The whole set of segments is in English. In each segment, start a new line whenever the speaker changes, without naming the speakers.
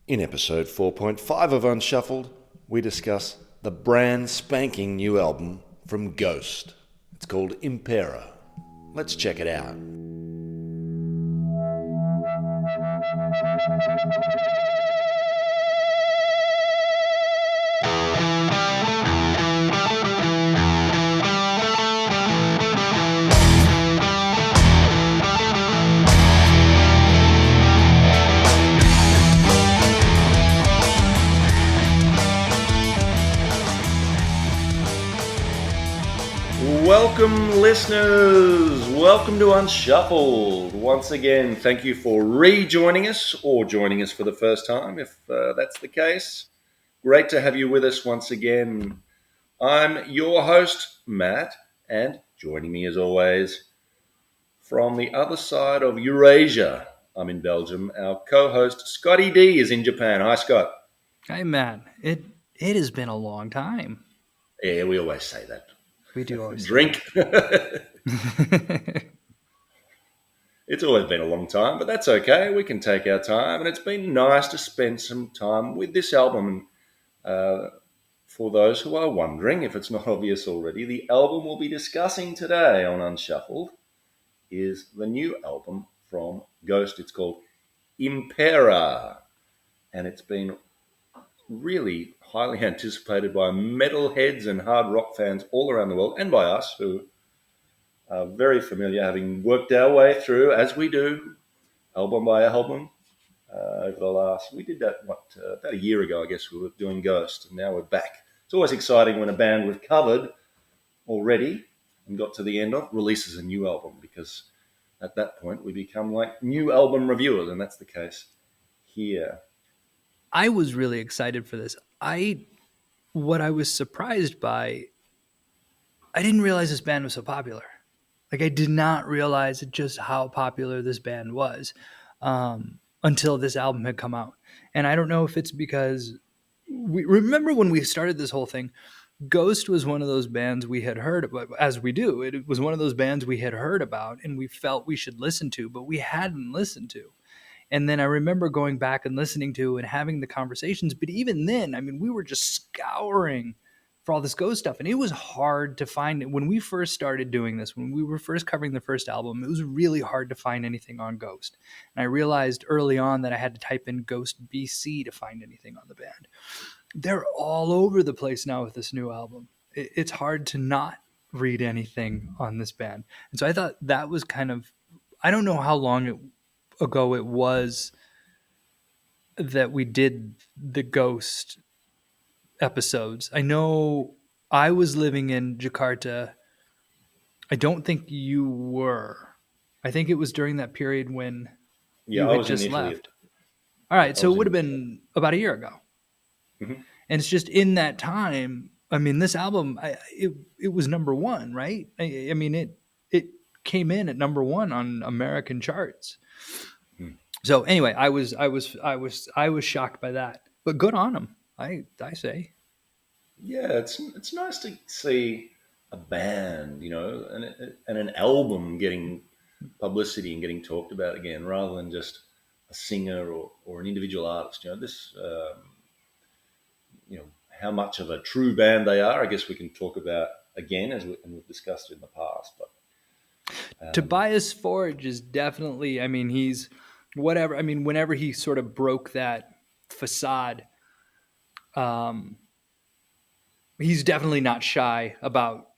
In episode 4.5 of Unshuffled, we discuss the brand spanking new album from Ghost. It's called Impera. Let's check it out. Welcome, listeners. Welcome to Unshuffled. Once again, thank you for rejoining us or joining us for the first time, if that's the case. Great to have you with us once again. I'm your host, Matt, and joining me as always from the other side of Eurasia, I'm in Belgium. Our co-host, Scotty D, is in Japan. Hi, Scott.
Hey, man. It has been a long time.
Yeah, we always say that.
We do always
Drink.
say
It's always been a long time, but that's okay. We can take our time, and it's been nice to spend some time with this album. For those who are wondering, if it's not obvious already, the album we'll be discussing today on Unshuffled is the new album from Ghost. It's called Impera, and it's been really highly anticipated by metalheads and hard rock fans all around the world, and by us who are very familiar, having worked our way through, as we do, album by album, over the last, we did that, about a year ago, I guess, we were doing Ghost, and now we're back. It's always exciting when a band we've covered already and got to the end of releases a new album, because at that point we become like new album reviewers, and that's the case here.
I was really excited for this. What I was surprised by, I didn't realize this band was so popular. Like, I did not realize just how popular this band was until this album had come out. And I don't know if it's because we remember when we started this whole thing, Ghost was one of those bands we had heard about, as we do. It was one of those bands we had heard about and we felt we should listen to, but we hadn't listened to. And then I remember going back and listening to and having the conversations. But even then, I mean, we were just scouring for all this Ghost stuff. And it was hard to find it. When we first started doing this, when we were first covering the first album, it was really hard to find anything on Ghost. And I realized early on that I had to type in Ghost BC to find anything on the band. They're all over the place now with this new album. It's hard to not read anything on this band. And so I thought that was kind of, I don't know how long ago it was that we did the Ghost episodes. I know I was living in Jakarta. I don't think you were. I think it was during that period when
Yeah,
you
I
had
was in
just
Italy.
left. All right,
I
so
was
it would
in
have been about a year ago.
Mhm.
And it's just in that time. I mean, this album, it was number one, right? I mean, it came in at number one on American charts. So anyway, I was shocked by that, but good on them. I say.
Yeah, it's nice to see a band, and an album getting publicity and getting talked about again, rather than just a singer or an individual artist. You know, how much of a true band they are. I guess we can talk about again, and we've discussed it in the past. But
Tobias Forge is definitely. I mean, he's whatever. I mean, whenever he sort of broke that facade, um, he's definitely not shy about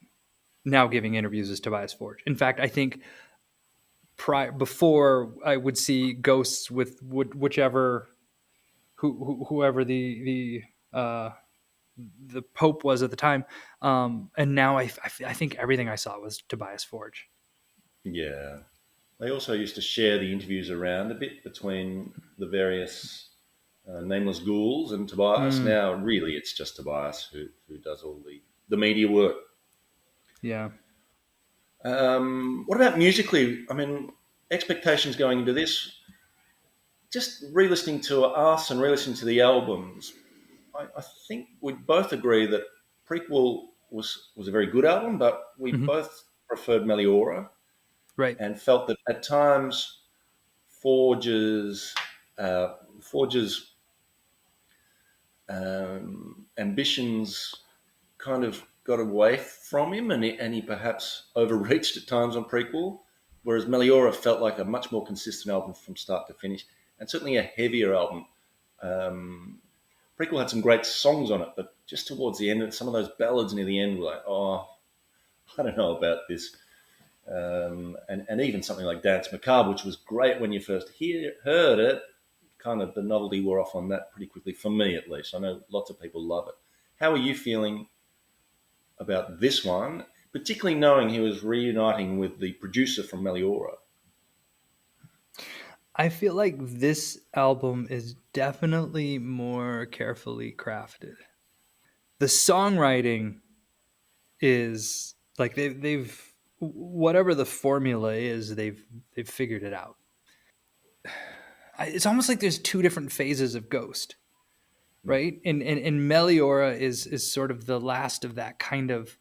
now giving interviews as Tobias Forge. In fact, I think before I would see ghosts with whichever whoever the Pope was at the time, and now I think everything I saw was Tobias Forge.
yeah, they also used to share the interviews around a bit between the various nameless ghouls and Tobias.
Mm,
Now, really, it's just Tobias who does all the media work.
yeah.
What about musically? I mean, expectations going into this, just re-listening to us and re-listening to the albums, I think we both agree that Prequel was a very good album, but we
Hmm.
both preferred Meliora
Right.
and felt that at times Forge's uh, Forge's ambitions kind of got away from him, and he perhaps overreached at times on Prequel, whereas Meliora felt like a much more consistent album from start to finish, and certainly a heavier album. Um, Prequel had some great songs on it, but just towards the end, some of those ballads near the end were like, oh, I don't know about this. And even something like Dance Macabre, which was great when you first heard it, kind of the novelty wore off on that pretty quickly, for me at least. I know lots of people love it. How are you feeling about this one, particularly knowing he was reuniting with the producer from Meliora?
I feel like this album is definitely more carefully crafted. The songwriting is like they've whatever the formula is, they've figured it out. It's almost like there's two different phases of Ghost, right? And Meliora is sort of the last of that kind of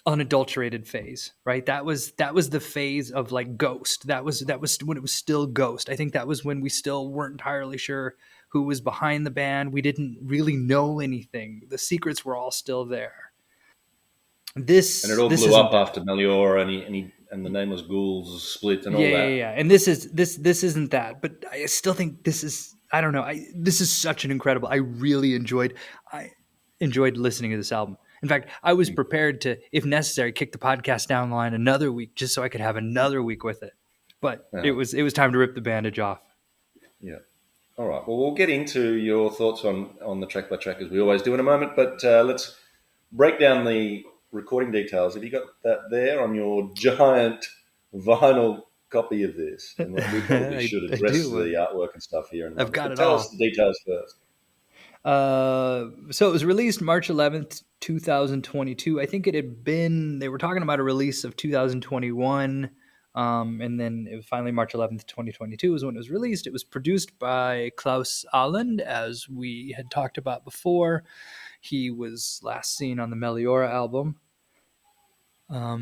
unadulterated phase, right? That was the phase of like Ghost. That was when it was still Ghost. I think that was when we still weren't entirely sure who was behind the band. We didn't really know anything. The secrets were all still there.
And it
This
all
this
blew
isn't
up
that.
after Meliora, and the Nameless Ghouls split and all that.
Yeah. And this isn't that. But I still think this is. I don't know. This is such an incredible. I enjoyed listening to this album. In fact, I was prepared to, if necessary, kick the podcast down the line another week just so I could have another week with it. But it
Uh,
was time to rip the bandage off.
yeah. All right. Well, we'll get into your thoughts on the track by track as we always do in a moment, but let's break down the recording details. Have you got that there on your giant vinyl copy of this? And we probably should
I
address
do.
the artwork and stuff here in a
I've
moment.
got
But
it
tell us
all.
the details first.
So it was released March 11th, 2022. I think it had been, they were talking about a release of 2021. And then it was finally March 11th, 2022 is when it was released. It was produced by Klaus Ahland, as we had talked about before. He was last seen on the Meliora album.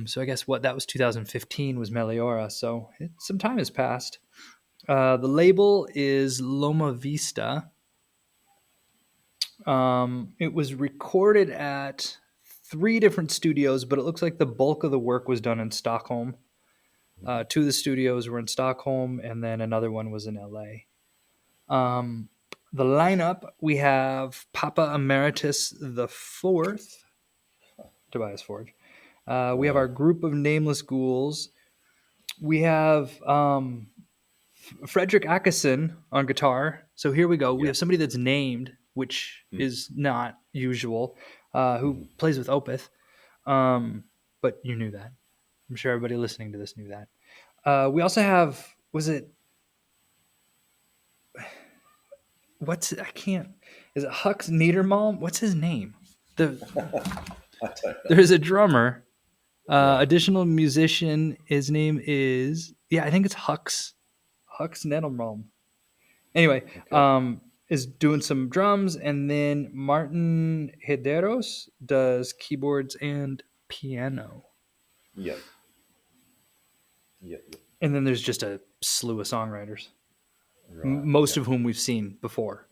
So I guess what that was 2015 was Meliora. So some time has passed. The label is Loma Vista. It was recorded at three different studios, but it looks like the bulk of the work was done in Stockholm. Two of the studios were in Stockholm, and then another one was in LA. The lineup, we have Papa Emeritus the Fourth, Tobias Forge. We have
Wow.
our group of nameless ghouls. We have Frederick Ackerson on guitar. So here we go. We
Yeah.
have somebody that's named, which
Mm.
is not usual, who
Mhm.
plays with Opeth. But you knew that. I'm sure everybody listening to this knew that. We also have, was it, I can't, is it Hux Niedermalm? What's his name? The
I don't know.
There's a drummer,
Right.
additional musician. His name is, yeah, I think it's Hux Niedermalm. Anyway,
Okay.
is doing some drums, and then Martin Hederos does keyboards and piano.
Yep. Yep. Yep.
And then there's just a slew of songwriters,
Right.
most
Yep.
of whom we've seen before.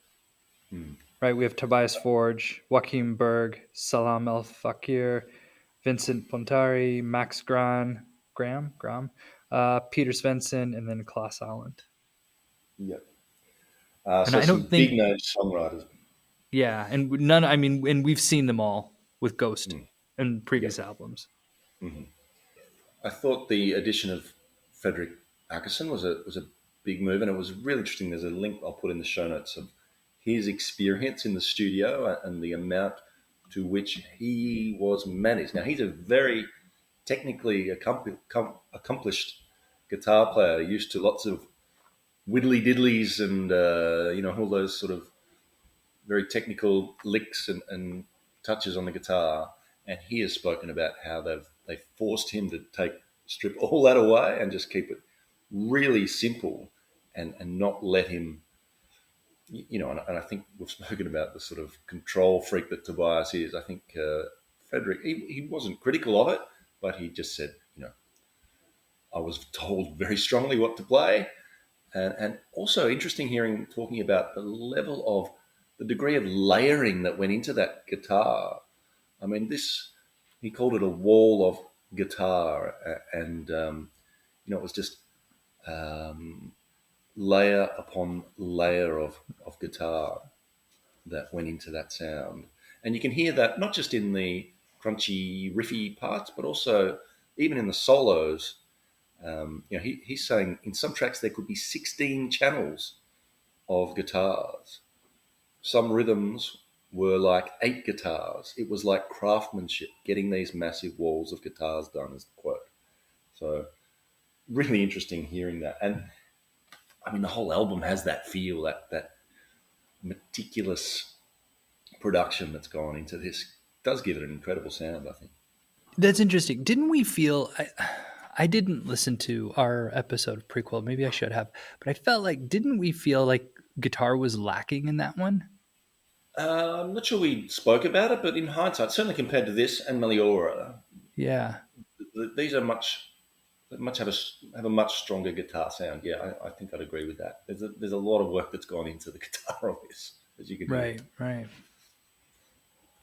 Mm.
Right? We have Tobias Forge, Joachim Berg, Salam El Fakir, Vincent Pontari, Max Graham, Peter Svensson, and then Klaus Allen.
Yep.
And
So
I don't
some big
think,
name songwriters.
yeah, and none. I mean, and we've seen them all with Ghost
Mm.
and
Yep.
previous albums.
Mhm. I thought the addition of Frederick Ackerson was a big move, and it was really interesting. There's a link I'll put in the show notes of his experience in the studio and the amount to which he was managed. Now he's a very technically accomplished guitar player, used to lots of widdly diddlies and all those sort of very technical licks and touches on the guitar. And he has spoken about how they forced him to strip all that away and just keep it really simple and not let him, and I think we've spoken about the sort of control freak that Tobias is. I think Frederick, he wasn't critical of it, but he just said, I was told very strongly what to play. And also interesting hearing talking about the level of the degree of layering that went into that guitar. I mean, this he called it a wall of guitar, and it was just um, layer upon layer of guitar that went into that sound. And you can hear that not just in the crunchy, riffy parts, but also even in the solos. He's saying in some tracks there could be 16 channels of guitars. Some rhythms were like 8 guitars. It was like craftsmanship, getting these massive walls of guitars done, is the quote. So, really interesting hearing that. And I mean, the whole album has that feel, that meticulous production that's gone into this. It does give it an incredible sound, I think.
That's interesting. Didn't we feel? I didn't listen to our episode of prequel. Maybe I should have, but I felt like didn't we feel like guitar was lacking in that one?
I'm not sure we spoke about it, but in hindsight, certainly compared to this and Meliora,
Yeah.
these are much have a much stronger guitar sound. Yeah, I think I'd agree with that. There's a lot of work that's gone into the guitar on this, as you can hear,
Right. Right.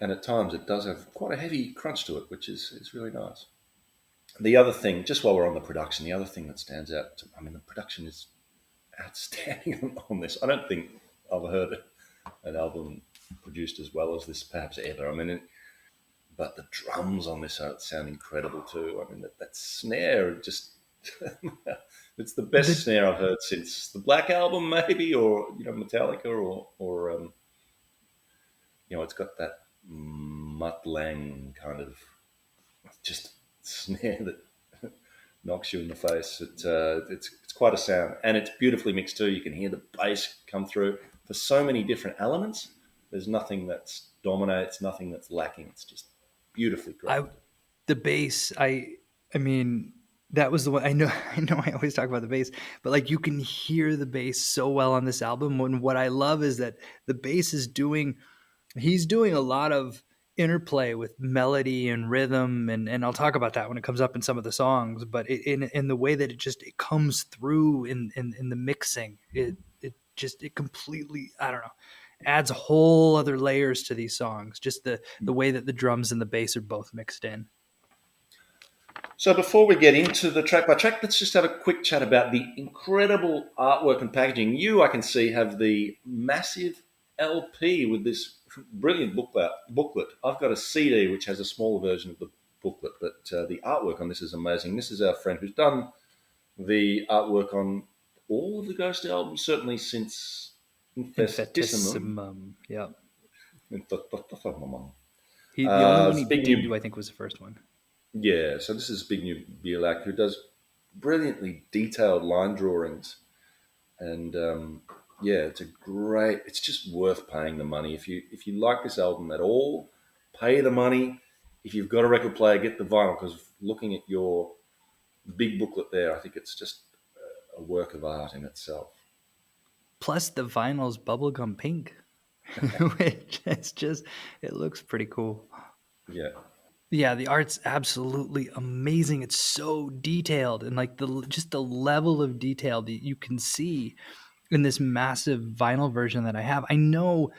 and at times it does have quite a heavy crunch to it, which is really nice. The other thing, just while we're on the production, the other thing that stands out, I mean, the production is outstanding on this. I don't think I've heard an album produced as well as this perhaps ever. I mean, but the drums on this sound incredible too. I mean, that snare just. It's the best
The
snare I've heard since the Black Album, maybe, or Metallica, or it's got that Mutt Lang kind of just snare that knocks you in the face. It's quite a sound, and it's beautifully mixed too. You can hear the bass come through for so many different elements. There's nothing that dominates, nothing that's lacking. It's just beautifully
I
crafted.
the bass. I mean that was the one I know. I know I always talk about the bass, but like you can hear the bass so well on this album. And what I love is that the bass is doing he's doing a lot of interplay with melody and rhythm and I'll talk about that when it comes up in some of the songs, but in the way that it comes through in the mixing, it completely, I don't know, adds whole other layers to these songs, just the way that the drums and the bass are both mixed in.
So before we get into the track by track, let's just have a quick chat about the incredible artwork and packaging. You, I can see, have the massive LP with this brilliant booklet. I've got a CD which has a smaller version of the booklet, but the artwork on this is amazing. This is our friend who's done the artwork on all of the Ghost albums, certainly since Infestissimum.
Infetissimum, yeah.
It's
The only one he
Big
didn't do,
New.
I think, was the first one.
Yeah, so this is Big New Bielak, who does brilliantly detailed line drawings, and yeah, it's just worth paying the money. If you like this album at all, pay the money. If you've got a record player, get the vinyl, because looking at your big booklet there, I think it's just a work of art in itself.
Plus the vinyl's bubblegum pink, which is just, it looks pretty cool.
Yeah.
Yeah, the art's absolutely amazing. It's so detailed, and like just the level of detail that you can see in this massive vinyl version that I have. I know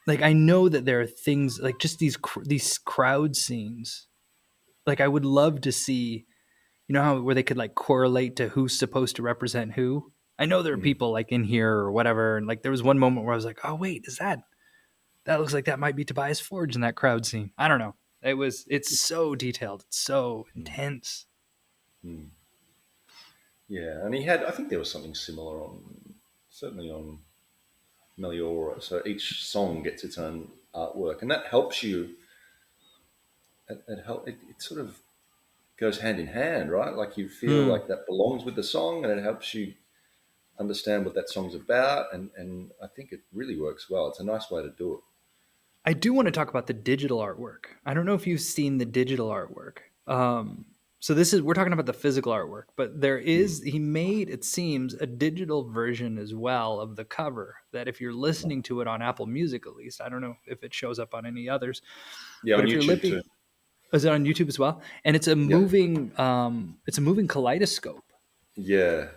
that there are things like just these crowd scenes. Like I would love to see, how where they could like correlate to who's supposed to represent who. I know there are
Mm,
people like in here or whatever, and like there was one moment where I was like, "Oh wait, that looks like that might be Tobias Forge in that crowd scene." I don't know. It's so detailed. It's so
mm,
intense.
mm. Yeah, and I think there was something similar certainly on Meliora. So each song gets its own artwork, and that helps you. It sort of goes hand in hand, right? Like you feel
Hmm.
like that belongs with the song, and it helps you understand what that song's about. And I think it really works well. It's a nice way to do it.
I do want to talk about the digital artwork. I don't know if you've seen the digital artwork. So we're talking about the physical artwork, but
Mm.
he made, it seems, a digital version as well of the cover. That if you're listening to it on Apple Music, at least, I don't know if it shows up on any others,
Yeah,
but
on
if you're
YouTube too.
living, is it on YouTube as well? And
Yeah,
it's a moving kaleidoscope.
yeah,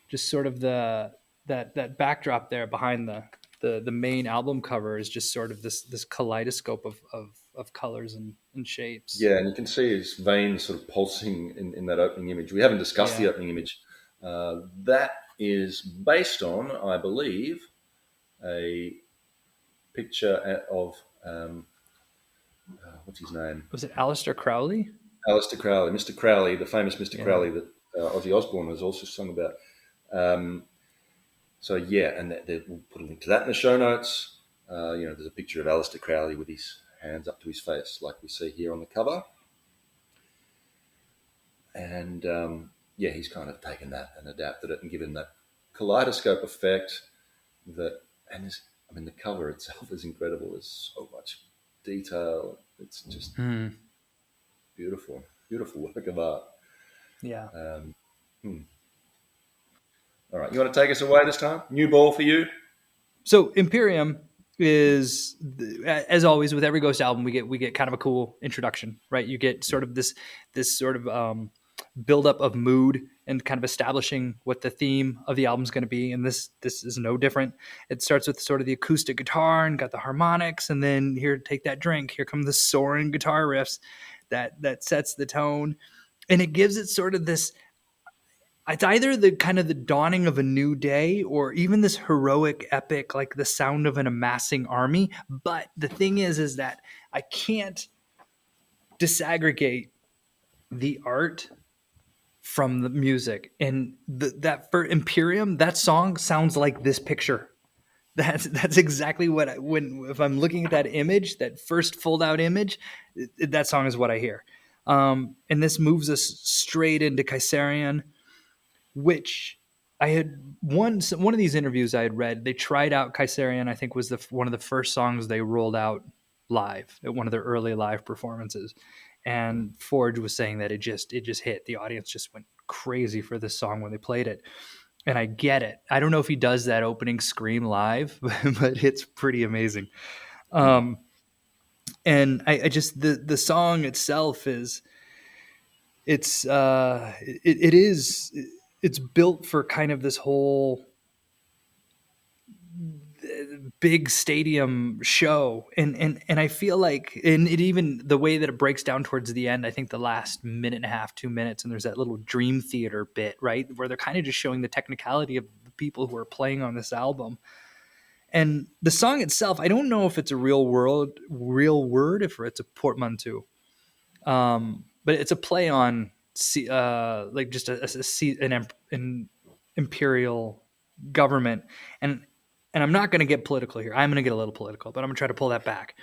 Just sort of that backdrop there behind the. the main album cover is just sort of this kaleidoscope of colors and shapes.
Yeah, and you can see his veins sort of pulsing in that opening image. We haven't discussed
Yeah.
the opening image. That is based on, I believe, a picture of what's his name?
Was it Aleister Crowley?
Aleister Crowley, Mr. Crowley, the famous Mr.
Yeah.
Crowley that Ozzy Osbourne has also sung about. Um, so yeah, and we'll put a link to that in the show notes. There's a picture of Aleister Crowley with his hands up to his face, like we see here on the cover. And yeah, he's kind of taken that and adapted it and given that kaleidoscope effect. The cover itself is incredible. There's so much detail. It's just
Hmm.
beautiful, beautiful work of art.
Yeah.
Um, hmm. All right, you want to take us away this time? New ball for you.
So Imperium is, as always with every Ghost album, we get kind of a cool introduction, right? You get sort of this sort of buildup of mood and kind of establishing what the theme of the album's going to be. And this is no different. It starts with sort of the acoustic guitar and got the harmonics, and then here, take that drink. Here come the soaring guitar riffs that sets the tone, and it gives it sort of this. It's either the kind of the dawning of a new day or even this heroic epic, like the sound of an amassing army. But the thing is that I can't disaggregate the art from the music. And that for Imperium, that song sounds like this picture. That's exactly what if I'm looking at that image, that first fold out image, that song is what I hear. And this moves us straight into Kaisarion, which I had one of these interviews I had read. They tried out Kaisarion. I think was one of the first songs they rolled out live at one of their early live performances. And Forge was saying that it just hit. The audience just went crazy for this song when they played it. And I get it. I don't know if he does that opening scream live, but it's pretty amazing. Um, and I just the song itself is it is it's built for kind of this whole big stadium show, and I feel like, and it even the way that it breaks down towards the end, I think the last minute and a half, 2 minutes, and there's that little dream theater bit, right, where they're kind of just showing the technicality of the people who are playing on this album. And the song itself, I don't know if it's a real word, if it's a portmanteau. But it's a play on like just an imperial government, and I'm not going to get political here. I'm going to get a little political, but I'm going to try to pull that back.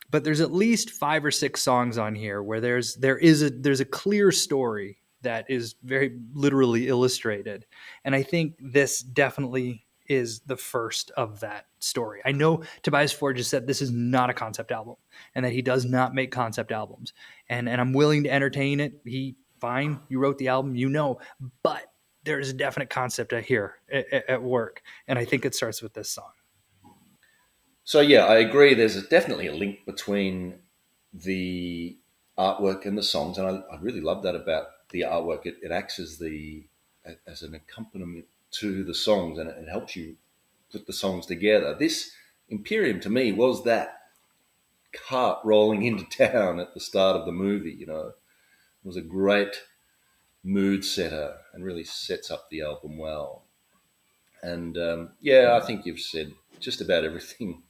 But there's at least 5 or 6 songs on here where there's a clear story that is very literally illustrated, and I think this definitely is the first of that story. I know Tobias Forge has said this is not a concept album and that he does not make concept albums, and I'm willing to entertain it. Fine, you wrote the album, but there's a definite concept here at work, and I think it starts with this song.
So yeah, I agree. There's definitely a link between the artwork and the songs, and I really love that about the artwork. It acts as an accompaniment to the songs, and it helps you put the songs together. This Imperium to me was that cart rolling into town at the start of the movie. It was a great mood setter and really sets up the album well. And yeah, I think you've said just about everything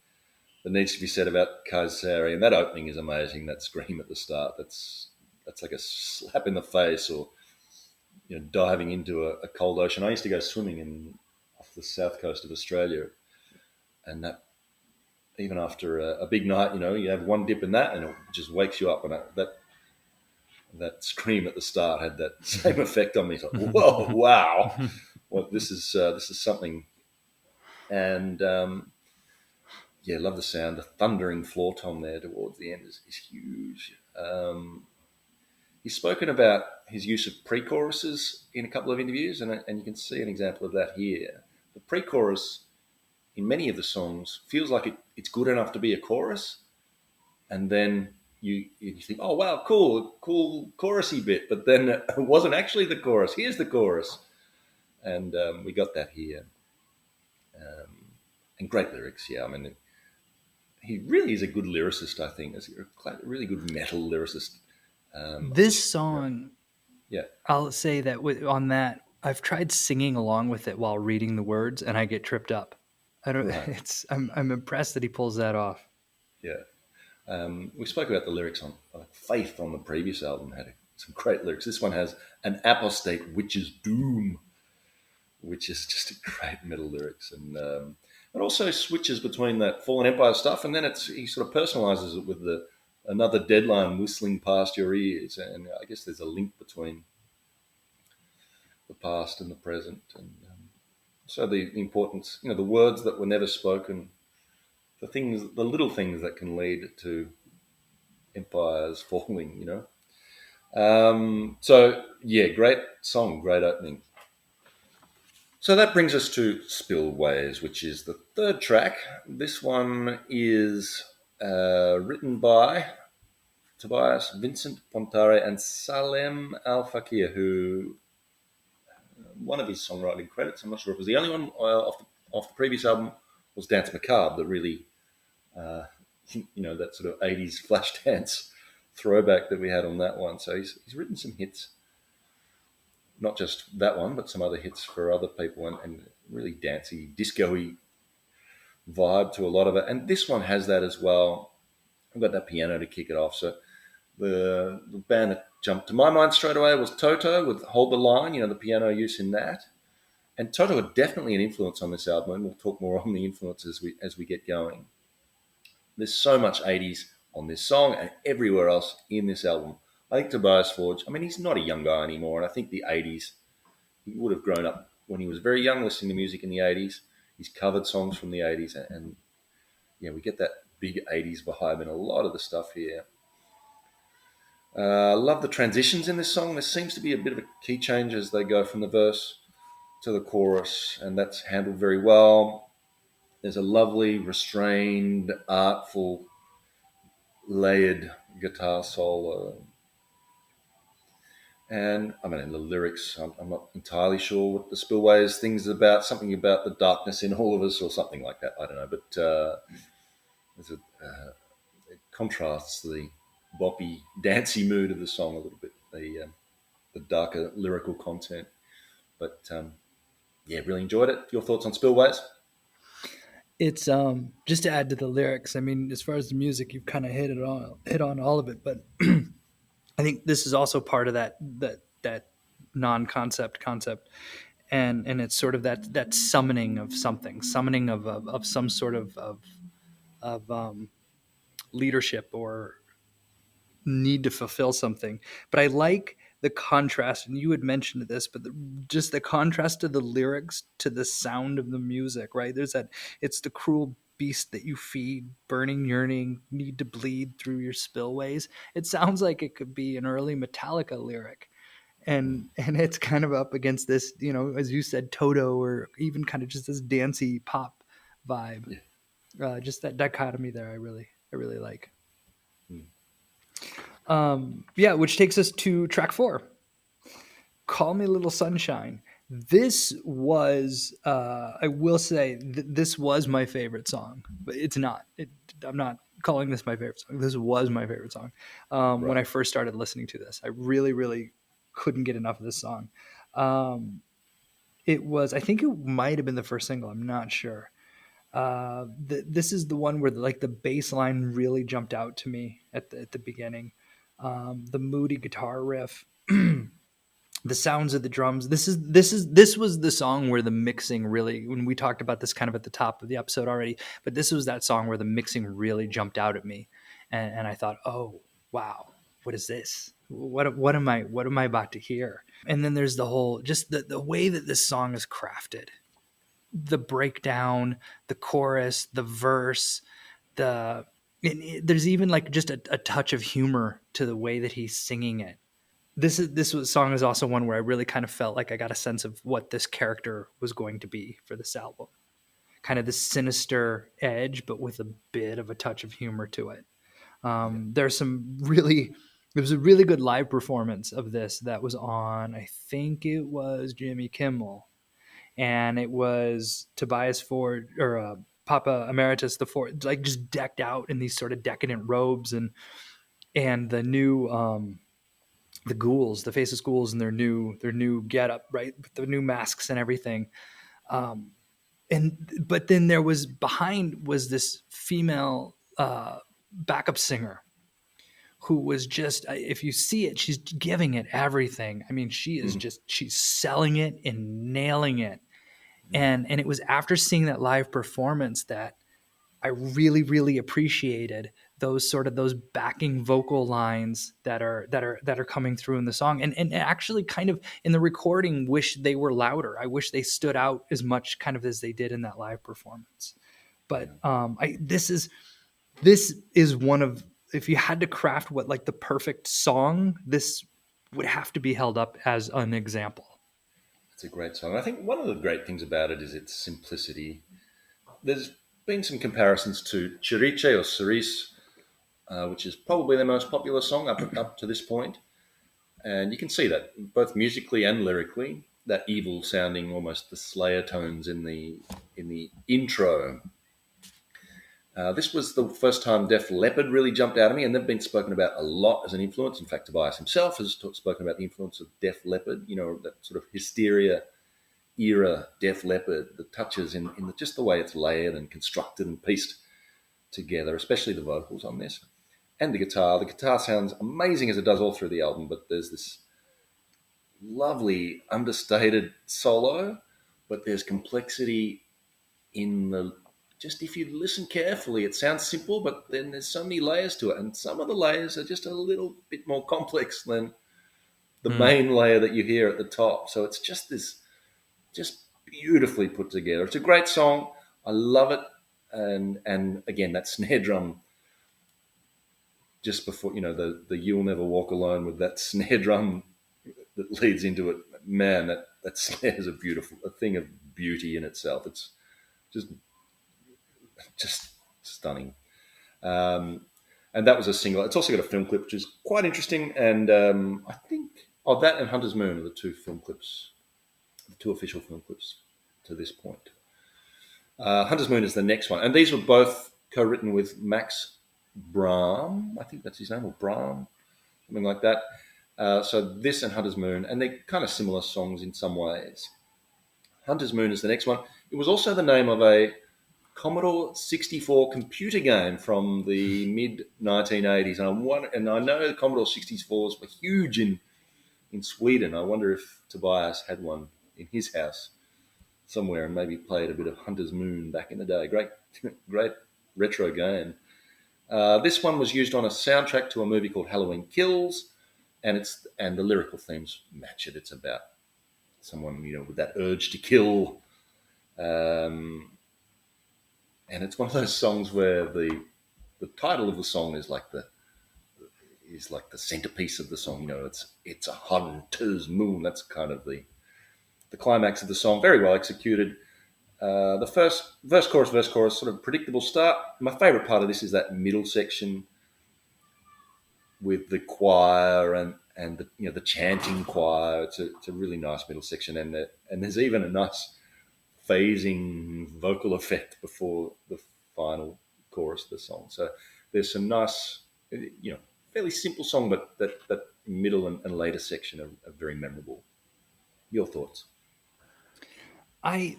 that needs to be said about Kaisari. And that opening is amazing. That scream at the start, that's like a slap in the face, or diving into a cold ocean. I used to go swimming off the south coast of Australia, and that even after a big night, you have one dip in that, and it just wakes you up. And that scream at the start had that same effect on me. It's like, whoa, wow, well, this is something. And yeah, love the sound. The thundering floor tom there towards the end is huge. He's spoken about his use of pre-choruses in a couple of interviews, and you can see an example of that here. The pre-chorus in many of the songs feels like it's good enough to be a chorus, and then you think, oh wow, cool chorusy bit, but then it wasn't actually the chorus. Here's the chorus, and we got that here. and great lyrics. Yeah, I mean, he really is a good lyricist. I think is a really good metal lyricist.
This
Which
song,
yeah,
I'll say that on that, I've tried singing along with it while reading the words, and I get tripped up. I don't.
right,
It's. I'm impressed that he pulls that off.
yeah. We spoke about the lyrics on Faith on the previous album had some great lyrics. This one has an apostate witch's doom, which is just a great metal lyrics, and it also switches between that Fallen Empire stuff, and then he sort of personalizes it with the another deadline whistling past your ears, and I guess there's a link between the past and the present, and so the importance, the words that were never spoken, the little things that can lead to empires falling, So yeah, great song, great opening. So that brings us to Spillways, which is the third track. This one is written by Tobias Vincent Pontare and Salem Al Fakir, who one of his songwriting credits, I'm not sure if it was the only one off the previous album, was Dance Macabre, that really, uh, that sort of 80s flash dance throwback that we had on that one. So he's written some hits, not just that one, but some other hits for other people, and really dancey, disco-y vibe to a lot of it. And this one has that as well. I've got that piano to kick it off. So the band that jumped to my mind straight away was Toto with Hold the Line, the piano use in that. And Toto are definitely an influence on this album, and we'll talk more on the influence as we get going. There's so much 80s on this song and everywhere else in this album. I think Tobias Forge, I mean, he's not a young guy anymore, and I think the 80s, he would have grown up when he was very young listening to music in the 80s. He's covered songs from the 80s, and yeah, we get that big 80s vibe in a lot of the stuff here. I love the transitions in this song. There seems to be a bit of a key change as they go from the verse to the chorus, and that's handled very well. There's a lovely, restrained, artful, layered guitar solo. And I mean, in the lyrics, I'm not entirely sure what the Spillways things about, something about the darkness in all of us or something like that. I don't know, but it contrasts the boppy, dancey mood of the song a little bit, the darker lyrical content. But yeah, really enjoyed it. Your thoughts on Spillways?
It's just to add to the lyrics. I mean, as far as the music, you've kind of hit on all of it, but I think this is also part of that non-concept concept, and it's sort of that summoning of something, summoning of some sort of leadership or need to fulfill something. But I like the contrast, and you had mentioned this, but just the contrast of the lyrics to the sound of the music, right? There's that, it's the cruel beast that you feed, burning, yearning, need to bleed through your spillways. It sounds like it could be an early Metallica lyric. And it's kind of up against this, as you said, Toto, or even kind of just this dancey pop vibe.
Yeah.
Just that dichotomy there, I really like.
Mm.
Yeah, which takes us to track 4, Call Me Little Sunshine. This was, I will say, this was my favorite song, but it's not. I'm not calling this my favorite song. This was my favorite song. When
Right.
I first started listening to this, I really, really couldn't get enough of this song. It was, I think it might have been the first single. I'm not sure. This is the one where the bass line really jumped out to me at the beginning. The moody guitar riff, the sounds of the drums. This was the song where the mixing really, when we talked about this kind of at the top of the episode already, but this was that song where the mixing really jumped out at me, and I thought, oh wow, what is this? What am I about to hear? And then there's the whole, just the way that this song is crafted, the breakdown, the chorus, the verse, there's even just a touch of humor to the way that he's singing it. Song is also one where I really kind of felt like I got a sense of what this character was going to be for this album. Kind of this sinister edge, but with a bit of a touch of humor to it. There's some really, it was a really good live performance of this that was on, I think it was Jimmy Kimmel, and it was Tobias Ford, or Papa Emeritus the Fourth, like just decked out in these sort of decadent robes, and the new the ghouls, the faceless ghouls, and their new getup, right, with the new masks and everything. Um, and but then there was behind was this female backup singer who was just, if you see it, she's giving it everything. I mean,
Mm,
she's selling it and nailing it.
mm,
And it was after seeing that live performance that I really, really appreciated those backing vocal lines that are coming through in the song, and actually kind of in the recording wish they were louder. I wish they stood out as much kind of as they did in that live performance. But
yeah,
this is one of, if you had to craft what like the perfect song, this would have to be held up as an example.
it's a great song. I think one of the great things about it is its simplicity. There's been some comparisons to Chiriche or Cerise, which is probably their most popular song up to this point. And you can see that both musically and lyrically, that evil sounding, almost the Slayer tones in the intro. This was the first time Def Leppard really jumped out at me, and they've been spoken about a lot as an influence. In fact, Tobias himself has spoken about the influence of Def Leppard. You know, that sort of hysteria era Def Leppard, the touches in just the way it's layered and constructed and pieced together, especially the vocals on this and the guitar. The guitar sounds amazing as it does all through the album, but there's this lovely understated solo, but there's complexity in the, just if you listen carefully, it sounds simple, but then there's so many layers to it, and some of the layers are just a little bit more complex than the
Hmm.
main layer that you hear at the top. So it's just this, just beautifully put together. It's a great song. I love it, and again that snare drum just before, the "You'll Never Walk Alone" with that snare drum that leads into it. Man, that snare is a thing of beauty in itself. It's just just stunning. Um, and that was a single. It's also got a film clip, which is quite interesting. And I think, that and Hunter's Moon are the two film clips, the two official film clips to this point. Hunter's Moon is the next one, and these were both co-written with Max Brahm. I think that's his name, or Brahm, something like that. So this and Hunter's Moon, and they're kind of similar songs in some ways. Hunter's Moon is the next one. It was also the name of a Commodore 64 computer game from the mid 1980s, and I know the Commodore 64s were huge in Sweden. I wonder if Tobias had one in his house somewhere and maybe played a bit of Hunter's Moon back in the day. Great, great retro game. This one was used on a soundtrack to a movie called Halloween Kills, and the lyrical themes match it. It's about someone, with that urge to kill. Um, and it's one of those songs where the title of the song is like the centerpiece of the song. It's a hunter's moon. That's kind of the climax of the song. Very well executed. The first verse, chorus, sort of predictable start. My favorite part of this is that middle section with the choir and the chanting choir. It's a really nice middle section, and there's even a nice phasing vocal effect before the final chorus of the song. So there's some nice, fairly simple song, but that middle and later section are very memorable. Your thoughts?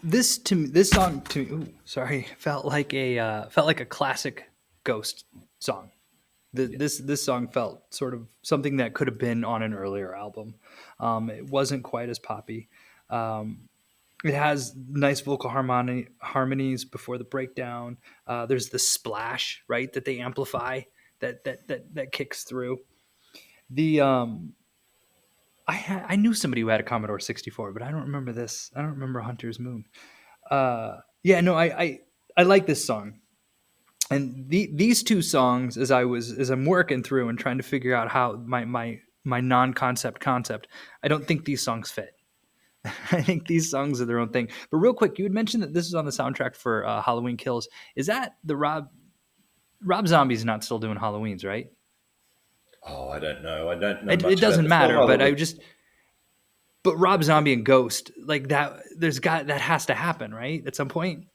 This song to me, ooh, sorry, felt like a classic Ghost song.
Yeah.
This song felt sort of something that could have been on an earlier album. It wasn't quite as poppy. Um, it has nice vocal harmonies before the breakdown. There's the splash, right, that they amplify, that kicks through. The I knew somebody who had a Commodore 64, but I don't remember this. I don't remember Hunter's Moon. Yeah, no, I like this song. And these two songs, as I'm working through and trying to figure out how my non-concept, I don't think these songs fit. I think these songs are their own thing. But real quick, you had mentioned that this is on the soundtrack for Halloween Kills. Is that the Rob Zombie's not still doing Halloweens, right?
Oh, I don't know. I don't know
It
much about
doesn't
this. What
matter,
am I
but
looking?
but Rob Zombie and Ghost, like that, that has to happen, right, at some point.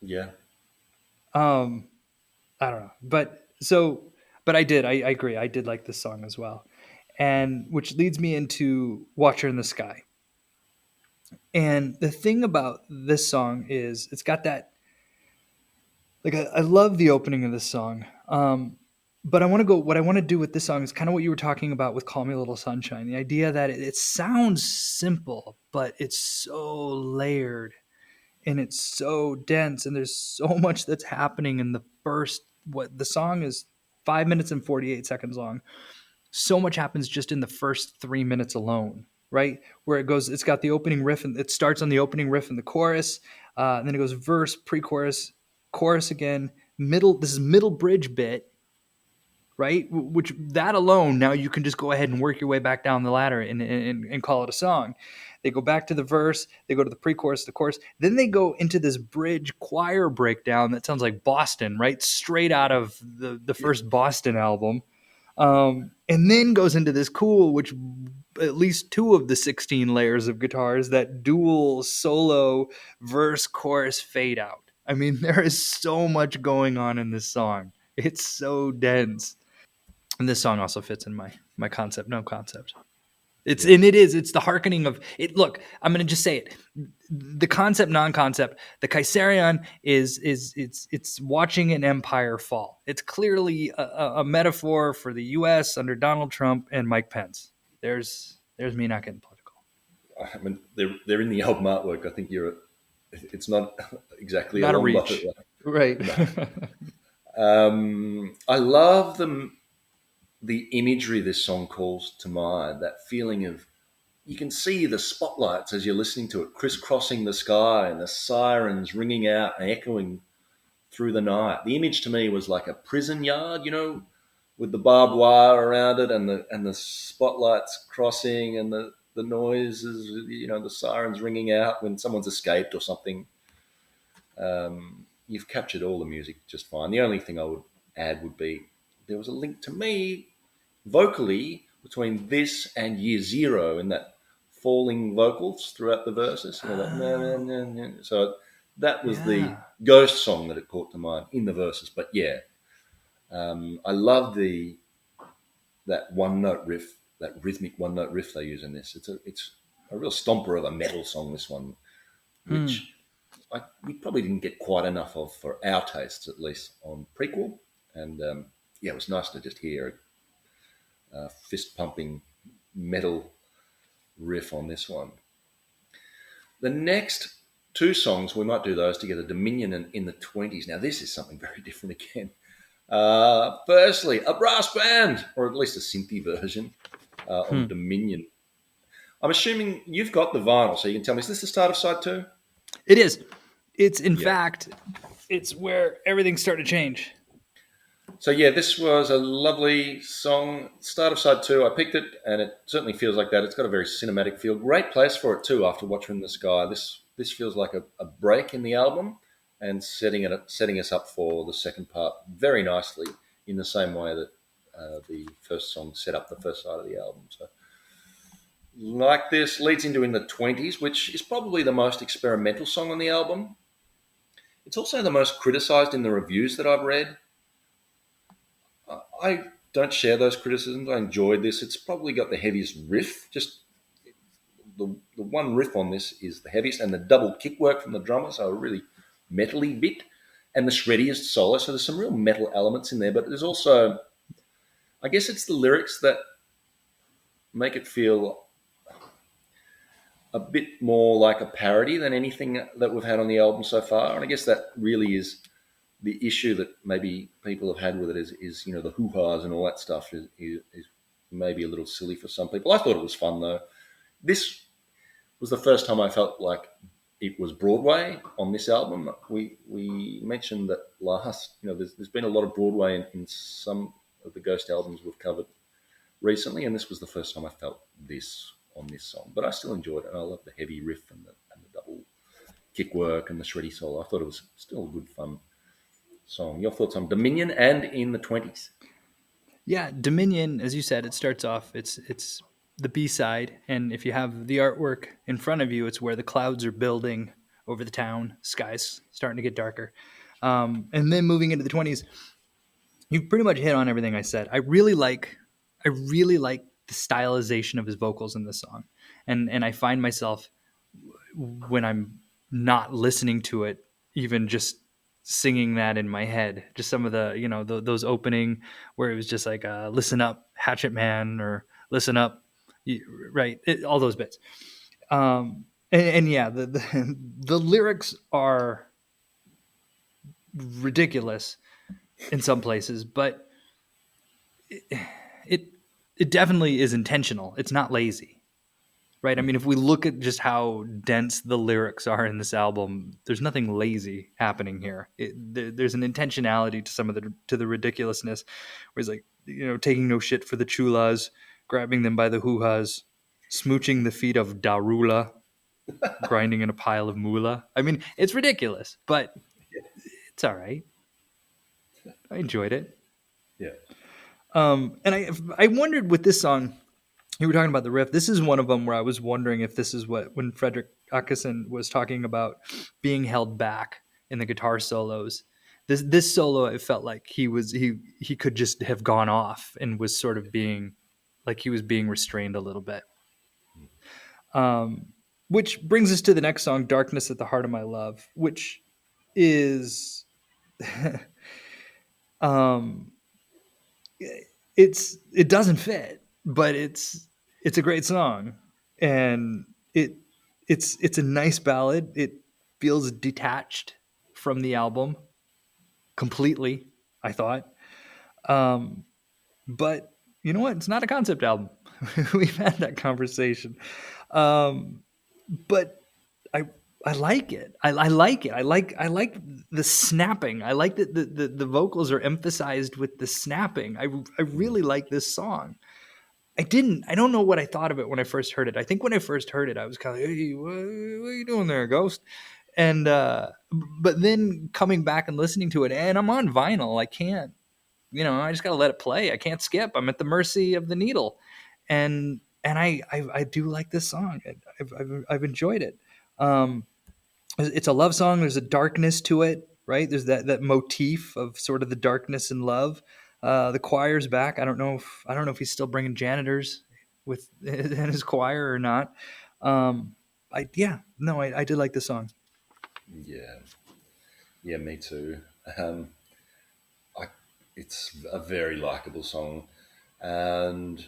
Yeah.
Um, I don't know, but I agree. I did like this song as well, and which leads me into Watcher in the Sky. And the thing about this song is it's got that like I love the opening of this song. But I want to go. What I want to do with this song is kind of what you were talking about with "Call Me a Little Sunshine." The idea that it sounds simple, but it's so layered and it's so dense, and there's so much that's happening in the first. What the song is 5 minutes and 48 seconds long. So much happens just in the first 3 minutes alone, right? Where it goes, it's got the opening riff, and it starts on the opening riff and the chorus, and then it goes verse, pre-chorus, chorus again, middle. This is middle bridge bit, right? Which that alone, now you can just go ahead and work your way back down the ladder and call it a song. They go back to the verse, they go to the pre-chorus, the chorus, then they go into this bridge choir breakdown that sounds like Boston, right? Straight out of the first Boston album. And then goes into this cool, which at least two of the 16 layers of guitars, that dual solo verse chorus fade out. I mean, there is so much going on in this song. It's so dense. And this song also fits in my concept, no concept. It's
Yeah.
and it is. It's the hearkening of it. Look, I'm going to just say it. The concept, non-concept. The Kaiserion is it's watching an empire fall. It's clearly a metaphor for the U.S. under Donald Trump and Mike Pence. There's me not getting political.
I mean, they're in the album artwork. I think you're. It's not exactly
Not a
along, but
reach, right?
no. I love the imagery this song calls to mind. That feeling of you can see the spotlights as you're listening to it crisscrossing the sky and the sirens ringing out and echoing through the night. The image to me was like a prison yard, with the barbed wire around it and the spotlights crossing and the noises, the sirens ringing out when someone's escaped or something. You've captured all the music just fine. The only thing I would add would be there was a link to me vocally between this and Year Zero in that falling vocals throughout the verses. So that was the
Yeah.
ghost song that it caught to mind in the verses. But yeah, I love that one note riff, that rhythmic one note riff they use in this. It's a real stomper of a metal song. This one,
Hmm.
which we probably didn't get quite enough of for our tastes, at least on prequel. And yeah, it was nice to just hear a fist pumping metal riff on this one. The next two songs, we might do those together, Dominion and In the 20s. Now, this is something very different again. Firstly, a brass band, or at least a synthy version on
Hmm.
Dominion. I'm assuming you've got the vinyl, so you can tell me, is this the start of side two?
It is. It's in
Yeah.
fact, it's where everything started to change.
So yeah, this was a lovely song. Start of side two. I picked it, and it certainly feels like that. It's got a very cinematic feel. Great place for it too. After Watcher in the Sky, this feels like a break in the album, and setting us up for the second part very nicely in the same way that the first song set up the first side of the album. So like this leads into In the 20s, which is probably the most experimental song on the album. It's also the most criticized in the reviews that I've read. I don't share those criticisms. I enjoyed this. It's probably got the heaviest riff. Just the one riff on this is the heaviest, and the double kick work from the drummer, so a really metally bit, and the shreddiest solo. So there's some real metal elements in there, but there's also, I guess, it's the lyrics that make it feel a bit more like a parody than anything that we've had on the album so far. And I guess that really is the issue that maybe people have had with it is the hoo-has and all that stuff is maybe a little silly for some people. I thought it was fun though. This was the first time I felt like it was Broadway on this album. We mentioned that last, there's been a lot of Broadway in some of the Ghost albums we've covered recently, and this was the first time I felt this on this song. But I still enjoyed it, and I love the heavy riff and the double kick work and the shreddy solo. I thought it was still a good fun song. Your thoughts on Dominion and In the 20s?
Yeah, Dominion, as you said, it starts off. It's the B side, and if you have the artwork in front of you, it's where the clouds are building over the town. Sky's starting to get darker. And then moving into the 20s, you've pretty much hit on everything I said. I really like the stylization of his vocals in this song, and I find myself when I'm not listening to it, even just singing that in my head. Just some of the, those opening where it was just like, listen up, Hatchet Man, or listen up, right? All those bits. And yeah, the lyrics are ridiculous in some places, but it it definitely is intentional. It's not lazy. Right. I mean, if we look at just how dense the lyrics are in this album, there's nothing lazy happening here. There's an intentionality to some of the ridiculousness, where he's like, taking no shit for the chulas, grabbing them by the hoo-has, smooching the feet of Darula, grinding in a pile of moolah. I mean, it's ridiculous, but it's all right. I enjoyed it.
Yeah.
And I wondered with this song, you were talking about the riff. This is one of them where I was wondering if this is when Frederick Akison was talking about being held back in the guitar solos. This solo, it felt like he could just have gone off and was sort of being like he was being restrained a little bit. Which brings us to the next song, "Darkness at the Heart of My Love," which is um it doesn't fit, but it's a great song, and it's a nice ballad. It feels detached from the album completely, I thought. But you know what? It's not a concept album. We've had that conversation. But I I like it. I like it. I like the snapping. I like that the vocals are emphasized with the snapping. I really like this song. I don't know what I thought of it when I first heard it. I think when I first heard it, I was kind of, hey, what are you doing there, Ghost? And but then coming back and listening to it, and I'm on vinyl. I can't, I just gotta let it play. I can't skip. I'm at the mercy of the needle, and I do like this song. I've enjoyed it. Um, it's a love song. There's a darkness to it, right? There's that motif of sort of the darkness and love. The choir's back. I don't know if he's still bringing janitors with in his choir or not. I yeah, no, I did like this song.
Yeah. Yeah, me too. Um, I, it's a very likable song. And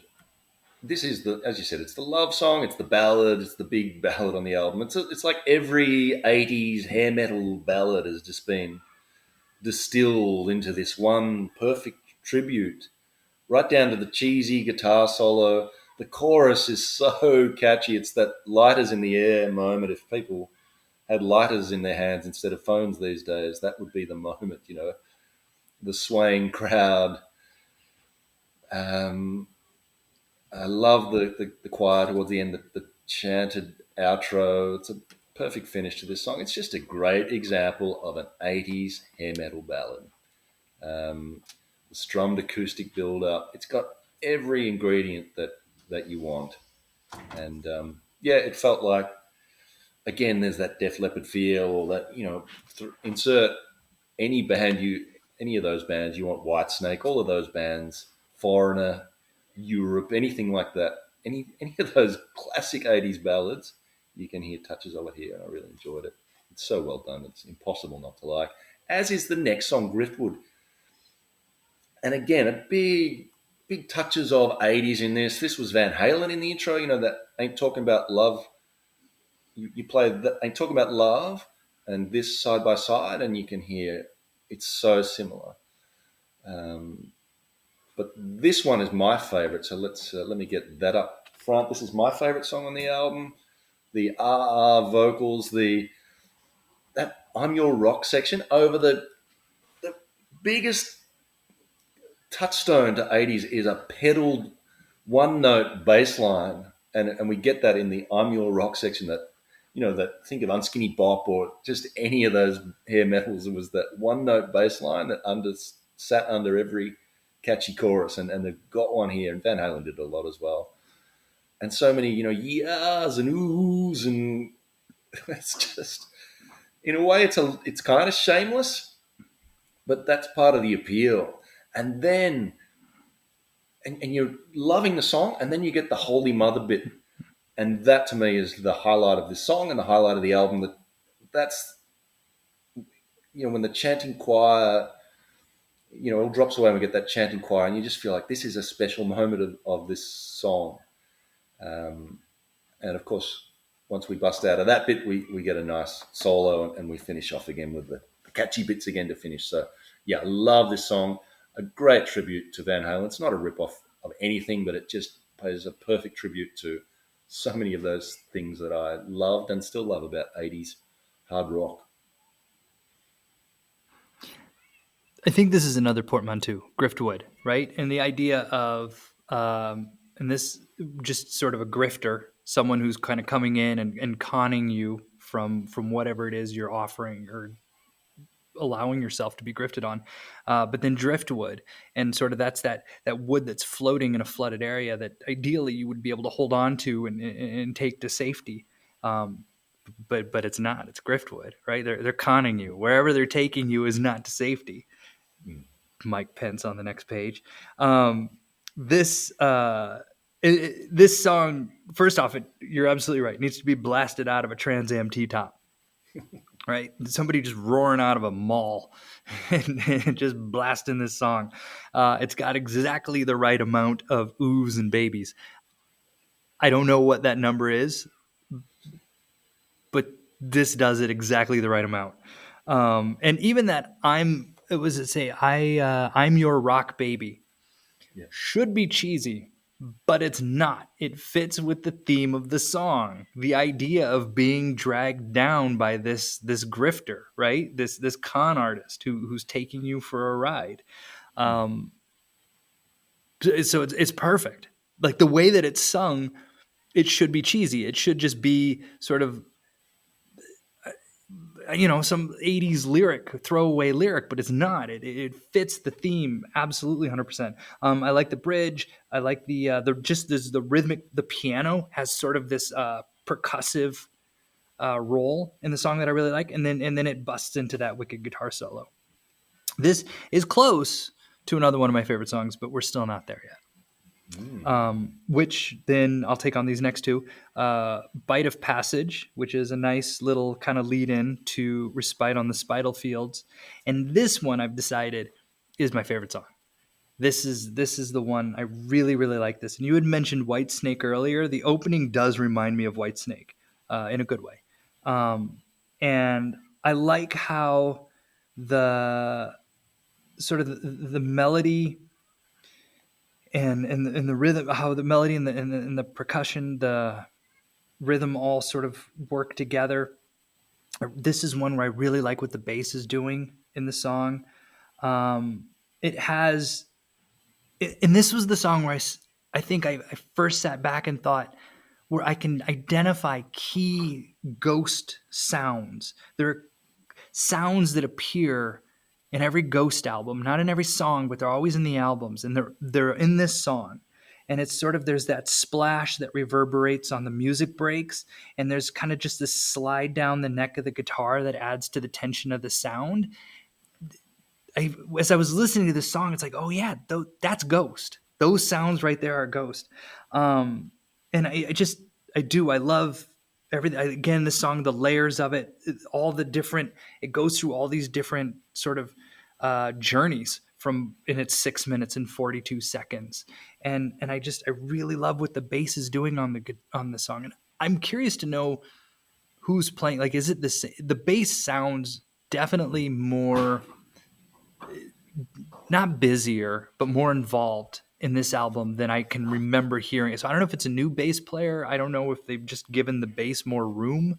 this is as you said, it's the love song, it's the ballad, it's the big ballad on the album. It's like every 80s hair metal ballad has just been distilled into this one perfect tribute, right down to the cheesy guitar solo. The chorus is so catchy. It's that lighters in the air moment. If people had lighters in their hands instead of phones these days, that would be the moment, the swaying crowd. Um, I love the choir towards the end, the chanted outro. It's a perfect finish to this song. It's just a great example of an 80s hair metal ballad. The strummed acoustic build up. It's got every ingredient that you want. And yeah, it felt like, again, there's that Def Leppard feel, or that, insert any of those bands you want, Whitesnake, all of those bands, Foreigner, Europe, anything like that, any of those classic 80s ballads, you can hear touches of it here, and I really enjoyed it. It's so well done, it's impossible not to like. As is the next song, Driftwood. And again, a big touches of 80s in this. This was Van Halen in the intro, that Ain't Talking About Love. You play that Ain't Talking About Love and this side by side, and you can hear it's so similar. But this one is my favorite, so let me get that up front. This is my favorite song on the album. The vocals, that "I'm Your Rock" section over the biggest touchstone to 80s is a pedaled one note bass line, and we get that in the "I'm Your Rock" section. That think of Unskinny Bop or just any of those hair metals. It was that one note bass line that sat under every catchy chorus, and they've got one here, and Van Halen did a lot as well. And so many, yeahs and oohs, and it's just, in a way, it's kind of shameless, but that's part of the appeal. And then, and you're loving the song, and then you get the Holy Mother bit. And that to me is the highlight of this song and the highlight of the album. That's, when the chanting choir, it all drops away and we get that chanting choir, and you just feel like this is a special moment of this song. Um, and of course, once we bust out of that bit, we get a nice solo, and we finish off again with the catchy bits again to finish. So, yeah, I love this song. A great tribute to Van Halen. It's not a rip-off of anything, but it just pays a perfect tribute to so many of those things that I loved and still love about 80s hard rock.
I think this is another portmanteau, griftwood, right? And the idea of, and this just sort of a grifter, someone who's kind of coming in and conning you from whatever it is you're offering or allowing yourself to be grifted on. But then driftwood, and sort of that's that wood that's floating in a flooded area that ideally you would be able to hold on to and take to safety. But it's not. It's griftwood, right? They're conning you. Wherever they're taking you is not to safety.
Mm.
Mike Pence on the next page. This this song, first off, you're absolutely right. It needs to be blasted out of a Trans Am T-top, right? Somebody just roaring out of a mall and just blasting this song. It's got exactly the right amount of oohs and babies. I don't know what that number is, but this does it exactly the right amount. And even that it was to say, I'm your rock baby
Yeah.
should be cheesy, but it's not. It fits with the theme of the song. The idea of being dragged down by this grifter, right? This con artist who's taking you for a ride. Um, so it's perfect. Like the way that it's sung, it should be cheesy. It should just be sort of some 80s lyric, throwaway lyric, but it's not. It fits the theme absolutely 100%. I like the bridge. I like the rhythmic. The piano has sort of this percussive role in the song that I really like, and then it busts into that wicked guitar solo. This is close to another one of my favorite songs, but we're still not there yet. Which then I'll take on these next two. Bite of Passage, which is a nice little kind of lead in to Respite on the Spital Fields. And this one I've decided is my favorite song. This is the one I really, really like this. And you had mentioned White Snake earlier. The opening does remind me of White Snake in a good way. And I like how the sort of the melody and the rhythm, how the melody and the percussion, the rhythm all sort of work together. This is one where I really like what the bass is doing in the song. It has, and this was the song where I think I first sat back and thought, where I can identify key ghost sounds. There are sounds that appear in every Ghost album, not in every song, but they're always in the albums, and they're in this song. And it's sort of, there's that splash that reverberates on the music breaks, and there's kind of just this slide down the neck of the guitar that adds to the tension of the sound. As I was listening to this song, it's like, oh yeah, that's Ghost. Those sounds right there are Ghost. And I love everything. Again, the song, the layers of it, all the different, it goes through all these different sort of journeys in its 6 minutes and 42 seconds. And I really love what the bass is doing on the song. And I'm curious to know who's playing. Like, is it the bass sounds definitely more, not busier, but more involved in this album than I can remember hearing it. So I don't know if it's a new bass player. I don't know if they've just given the bass more room.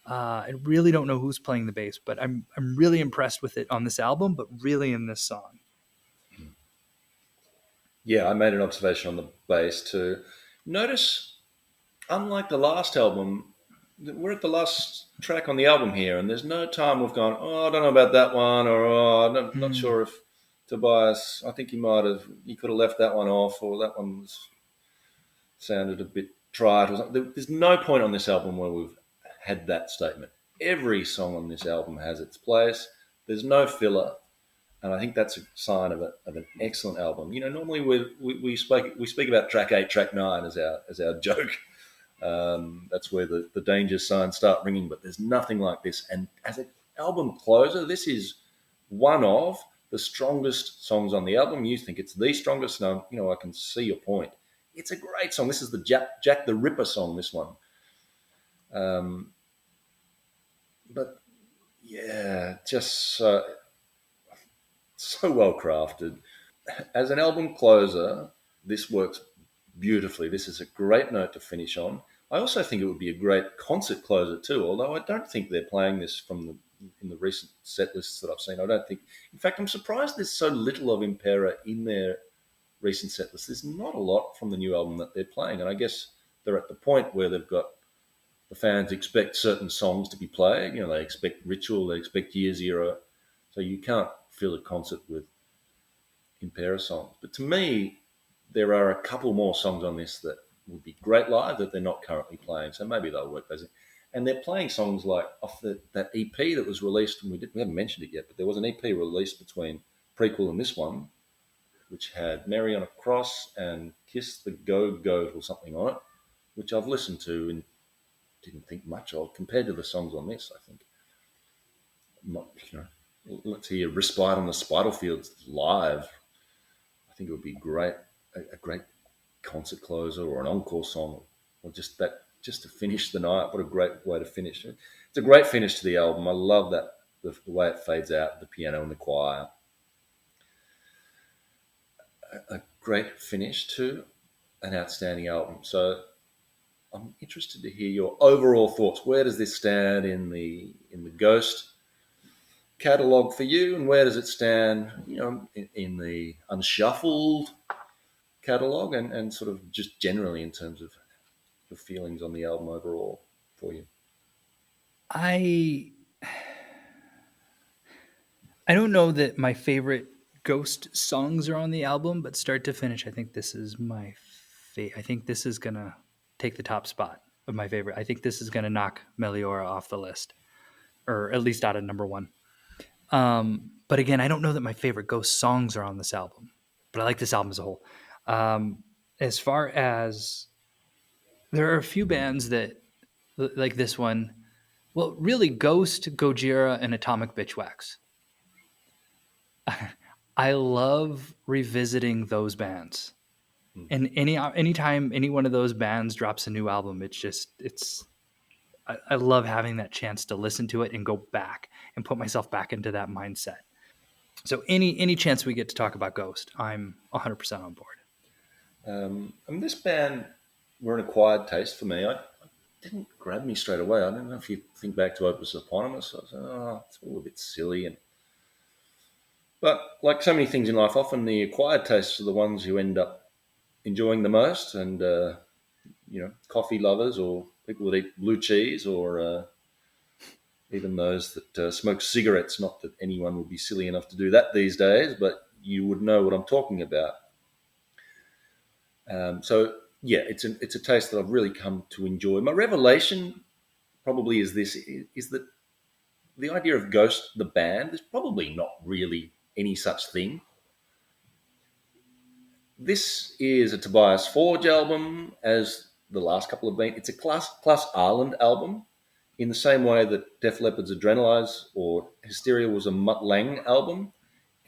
I really don't know who's playing the bass, but I'm really impressed with it on this album, but really in this song.
Yeah, I made an observation on the bass too. Notice, unlike the last album, we're at the last track on the album here, and there's no time we've gone, oh, I don't know about that one, or oh, I'm not sure if Tobias, I think he could have left that one off, or that one sounded a bit dry. There's no point on this album where we've had that statement. Every song on this album has its place. There's no filler. and I think that's a sign of an excellent album. Normally we speak about track 8, track 9 as our joke. That's where the danger signs start ringing, but there's nothing like this. And as an album closer, this is one of the strongest songs on the album. You think it's the strongest? No, I can see your point. It's a great song. This is the Jack the Ripper song. This one, um, but yeah, just so well crafted. As an album closer, this works beautifully. This is a great note to finish on. I also think it would be a great concert closer too, although I don't think they're playing this in the recent set lists that I've seen. I don't think. In fact, I'm surprised there's so little of Impera in their recent set list. There's not a lot from the new album that they're playing, and I guess they're at the point where they've got the fans expect certain songs to be played. They expect Ritual, they expect Year Zero, so you can't fill a concert with Impera songs. But to me, there are a couple more songs on this that would be great live that they're not currently playing. So maybe they'll work those in. And they're playing songs like off that EP that was released, and we haven't mentioned it yet, but there was an EP released between prequel and this one, which had Mary on a Cross and Kiss the Go Goat or something on it, which I've listened to and didn't think much of compared to the songs on this. I think, not let's hear Respite on the Spider Fields live. I think it would be great, a great concert closer or an encore song, or just to finish the night. What a great way to finish it! It's a great finish to the album. I love that the way it fades out, the piano and the choir. A great finish to an outstanding album. So I'm interested to hear your overall thoughts. Where does this stand in the Ghost catalog for you, and where does it stand, in the Unshuffled catalog, and sort of just generally in terms of your feelings on the album overall for you?
I I don't know that my favorite Ghost songs are on the album, but start to finish, I think this is my I think this is gonna take the top spot of my favorite. I think this is gonna knock Meliora off the list, or at least out of number one. But again, I don't know that my favorite Ghost songs are on this album, but I like this album as a whole. As far as there are a few bands that like this one, well, really Ghost, Gojira, and Atomic Bitchwax. I love revisiting those bands. And anytime any one of those bands drops a new album, I love having that chance to listen to it and go back and put myself back into that mindset. So any chance we get to talk about Ghost, I'm 100% on board.
This band were an acquired taste for me. I didn't grab me straight away. I don't know if you think back to Opus Eponymous. I was like, it's all a bit silly. But like so many things in life, often the acquired tastes are the ones you end up enjoying the most. And, coffee lovers or people that eat blue cheese or even those that smoke cigarettes. Not that anyone would be silly enough to do that these days, but you would know what I'm talking about. So yeah, it's a taste that I've really come to enjoy. My revelation probably is that the idea of Ghost the band, there's probably not really any such thing. This is a Tobias Forge album, as the last couple have been. It's a Class Ireland album, in the same way that Def Leppard's Adrenalize or Hysteria was a Mutt Lang album,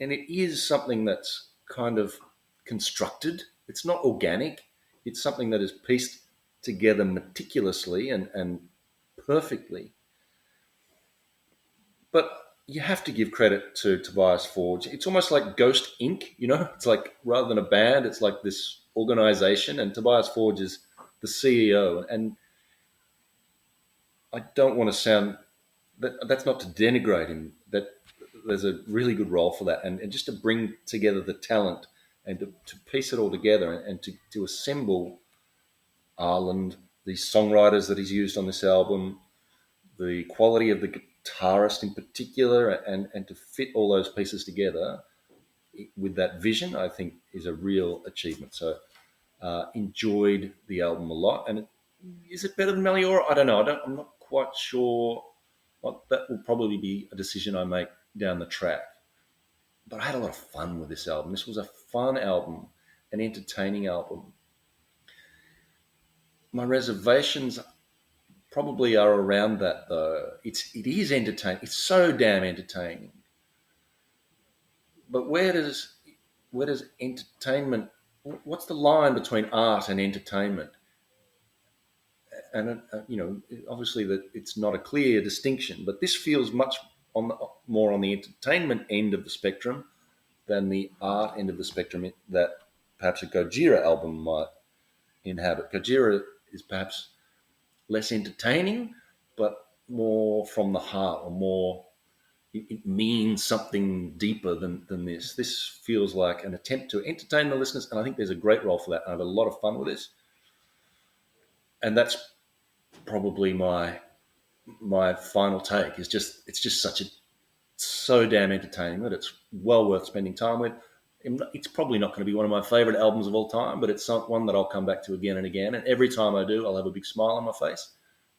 and it is something that's kind of constructed. It's not organic. It's something that is pieced together meticulously and perfectly. But you have to give credit to Tobias Forge. It's almost like Ghost Inc. It's like rather than a band, it's like this organization, and Tobias Forge is the CEO. And I don't want to sound that's not to denigrate him. That there's a really good role for that, and just to bring together the talent and to piece it all together and to assemble Ireland, the songwriters that he's used on this album, the quality of the guitarist in particular, and to fit all those pieces together with that vision, I think is a real achievement. So enjoyed the album a lot. And is it better than Meliora? I don't know. I'm not quite sure. Well, that will probably be a decision I make down the track. but I had a lot of fun with this album. This was a fun album, an entertaining album. My reservations probably are around that though. It is entertaining. It's so damn entertaining. But where does entertainment? What's the line between art and entertainment? And obviously that it's not a clear distinction. But this feels much more on the entertainment end of the spectrum than the art end of the spectrum that perhaps a Gojira album might inhabit. Gojira is perhaps less entertaining, but more from the heart, or more. It means something deeper than this. This feels like an attempt to entertain the listeners, and I think there's a great role for that. I have a lot of fun with this, and that's probably my final take. Is just it's just so damn entertaining that it's well worth spending time with. It's probably not going to be one of my favorite albums of all time, but it's one that I'll come back to again and again. And every time I do, I'll have a big smile on my face,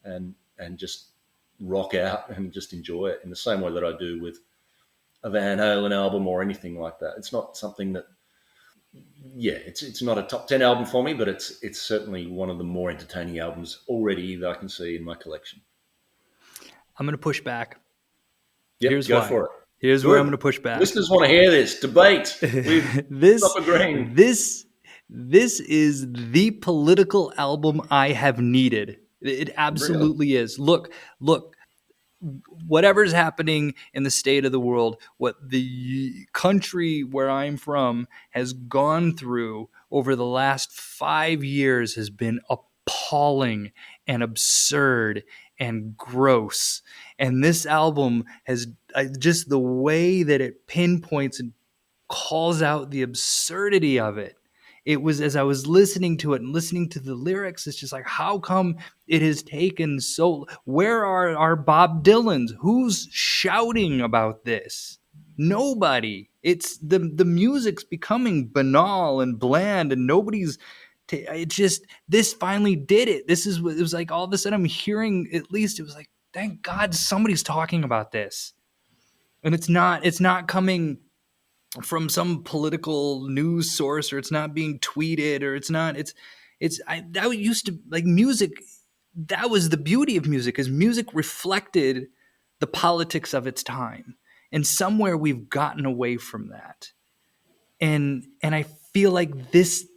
and just rock out and just enjoy it in the same way that I do with a Van Halen album or anything like that. It's not something that, yeah, it's not a top 10 album for me, but it's certainly one of the more entertaining albums already that I can see in my collection.
I'm going to push back.
Yep, go for it.
Here's where I'm going to push back.
Listeners want to hear this debate. Stop agreeing.
This is the political album I have needed. It absolutely is. Look, whatever's happening in the state of the world, what the country where I'm from has gone through over the last 5 years has been appalling and absurd and gross. And this album has just the way that it pinpoints and calls out the absurdity of it. It was, as I was listening to it and listening to the lyrics, it's just like, how come it has taken so? Where are our Bob Dylans? Who's shouting about this? Nobody. It's the music's becoming banal and bland, and nobody's. It just, this finally did it. It was like all of a sudden I'm hearing, at least it was like, thank God somebody's talking about this, and it's not coming from some political news source, or it's not being tweeted, or that used to, like, music, that was the beauty of music, is music reflected the politics of its time, and somewhere we've gotten away from that, and I feel like this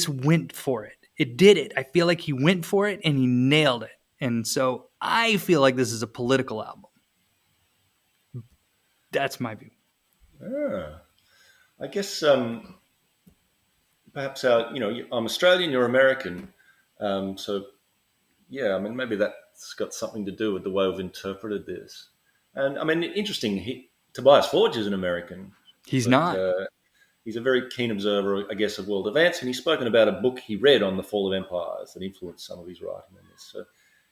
went for it. It did it. I feel like he went for it and he nailed it, and so I feel like this is a political album. That's my view.
I guess perhaps I'm Australian, you're American, so yeah, I mean maybe that's got something to do with the way we've interpreted this. And I mean, interesting. Tobias Forge is an American.
He's not.
He's a very keen observer, I guess, of world events, and he's spoken about a book he read on the fall of empires that influenced some of his writing on this. So,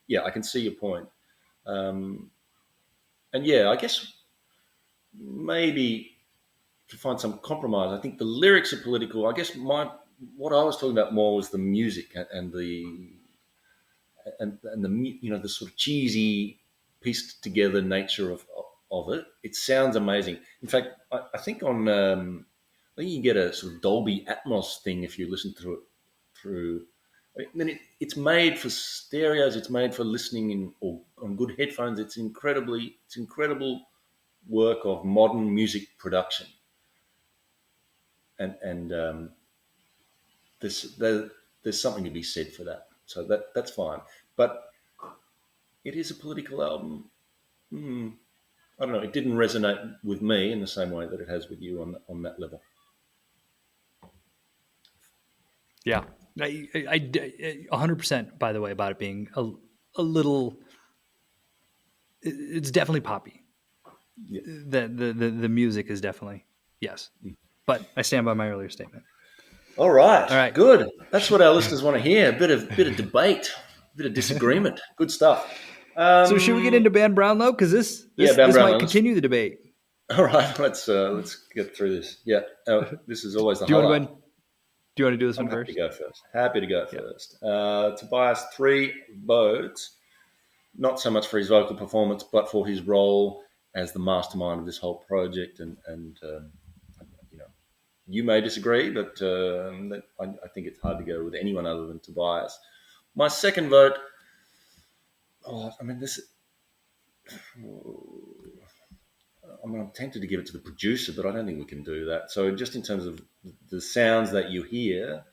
yeah, I can see your point. And yeah, I guess maybe to find some compromise. I think the lyrics are political. I guess what I was talking about more was the music and the the sort of cheesy, pieced together nature of it. It sounds amazing. In fact, I think I think you get a sort of Dolby Atmos thing if you listen to it through. I mean, it's made for stereos. It's made for listening or on good headphones. It's incredible work of modern music production. And there's something to be said for that. So that's fine. But it is a political album. I don't know. It didn't resonate with me in the same way that it has with you on that level.
Yeah, I 100%. By the way, about it being a little, it's definitely poppy. Yeah. The music is definitely, yes, but I stand by my earlier statement.
All right, good. That's what our listeners want to hear. A bit of debate, a bit of disagreement. Good stuff.
So should we get into Ben Brownlow? Because this might continue the debate.
All right, let's get through this. Yeah, this is always the highlight.
Do you want to do this one first?
Happy to go first. Tobias, 3 votes, not so much for his vocal performance, but for his role as the mastermind of this whole project and You may disagree, but I think it's hard to go with anyone other than Tobias. My second vote, I mean, I'm tempted to give it to the producer, but I don't think we can do that. So just in terms of the sounds that you hear,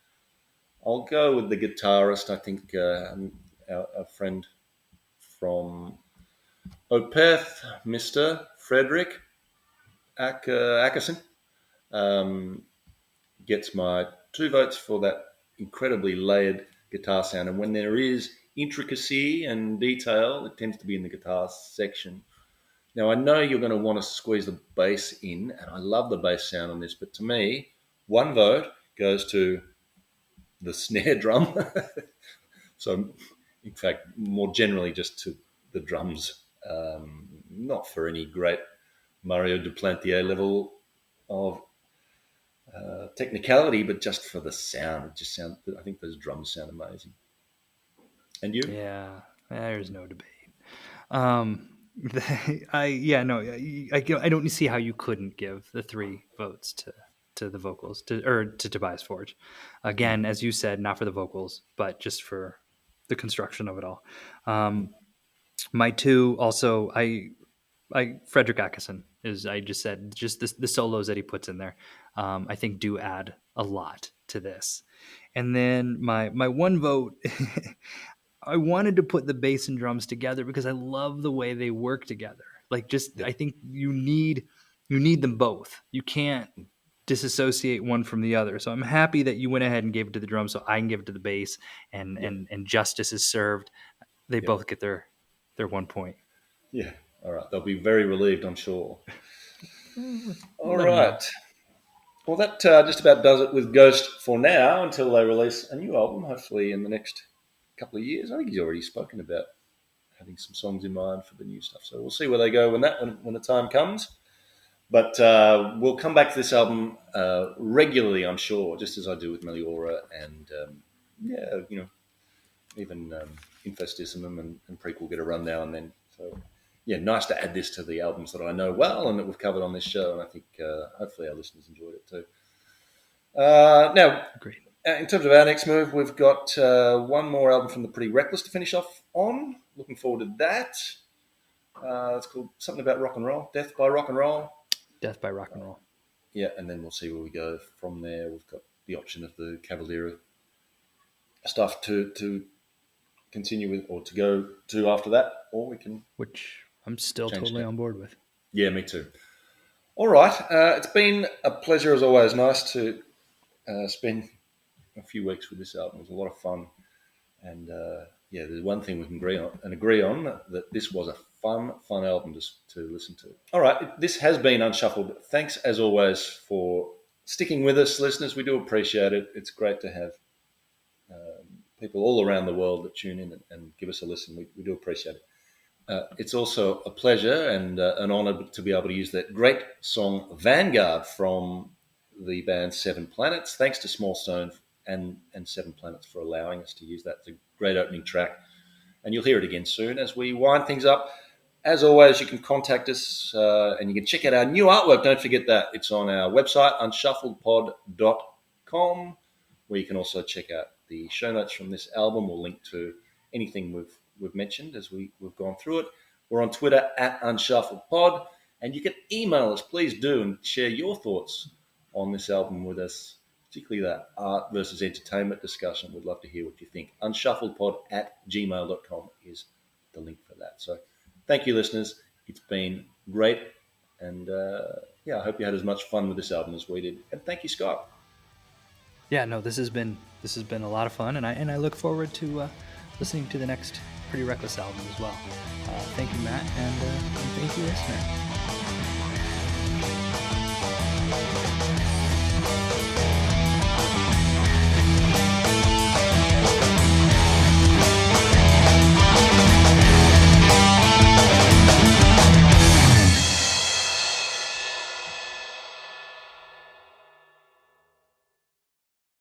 I'll go with the guitarist. I think our friend from Opeth, Mr. Frederick Ackerson, um, gets my 2 votes for that incredibly layered guitar sound. And when there is intricacy and detail, it tends to be in the guitar section. Now, I know you're going to want to squeeze the bass in, and I love the bass sound on this, but to me, 1 vote goes to the snare drum. So, in fact, more generally, just to the drums, not for any great Mario Duplantier level of technicality, but just for the sound. It just sound. I think those drums sound amazing. And you?
Yeah, there's no debate. I don't see how you couldn't give the 3 votes to the vocals to Tobias Forge. Again, as you said, not for the vocals, but just for the construction of it all. My 2 also, Frederick Ackerson is, I just said, just the solos that he puts in there, I think do add a lot to this. And then my 1 vote, I wanted to put the bass and drums together because I love the way they work together. I think you need them both. You can't disassociate one from the other. So I'm happy that you went ahead and gave it to the drums, so I can give it to the bass, and justice is served. They both get their 1 point.
Yeah. All right. They'll be very relieved, I'm sure. All
Let 'em know.
right. Well, that just about does it with Ghost for now until they release a new album, hopefully in the next couple of years. I think he's already spoken about having some songs in mind for the new stuff. So we'll see where they go when the time comes. But we'll come back to this album regularly, I'm sure, just as I do with Meliora and even Infestissimum and Prequel get a run now and then. So yeah, nice to add this to the albums that I know well and that we've covered on this show. And I think hopefully our listeners enjoyed it too. Now,
Great.
in terms of our next move, we've got 1 more album from the Pretty Reckless to finish off on. Looking forward to that. It's called something about rock and roll, Death by Rock and Roll.
Death by Rock and Roll.
Yeah, and then we'll see where we go from there. We've got the option of the Cavalier stuff to continue with or to go to after that, or we can...
Which I'm still totally on board with.
Yeah, me too. All right. It's been a pleasure as always. Nice to spend a few weeks with this album. It was a lot of fun. And there's one thing we can agree on that this was a fun album to listen to. All right. This has been Unshuffled. Thanks as always for sticking with us, listeners. We do appreciate it. It's great to have people all around the world that tune in and give us a listen. We do appreciate it. It's also a pleasure and an honour to be able to use that great song Vanguard from the band Seven Planets. Thanks to Small Stone and Seven Planets for allowing us to use that. It's a great opening track. And you'll hear it again soon as we wind things up. As always, you can contact us and you can check out our new artwork. Don't forget that. It's on our website, unshuffledpod.com, where you can also check out the show notes from this album. We'll link to anything we've mentioned as we've gone through it. We're on Twitter @unshuffledpod, and you can email us. Please do and share your thoughts on this album with us, particularly that art versus entertainment discussion. We'd love to hear what you think. Unshuffledpod@gmail.com is the link for that. So thank you, listeners. It's been great, and I hope you had as much fun with this album as we did. And thank you, Scott.
Yeah, no, this has been a lot of fun, and I look forward to listening to the next Pretty Reckless album as well. Thank you, Matt, and thank you, listener.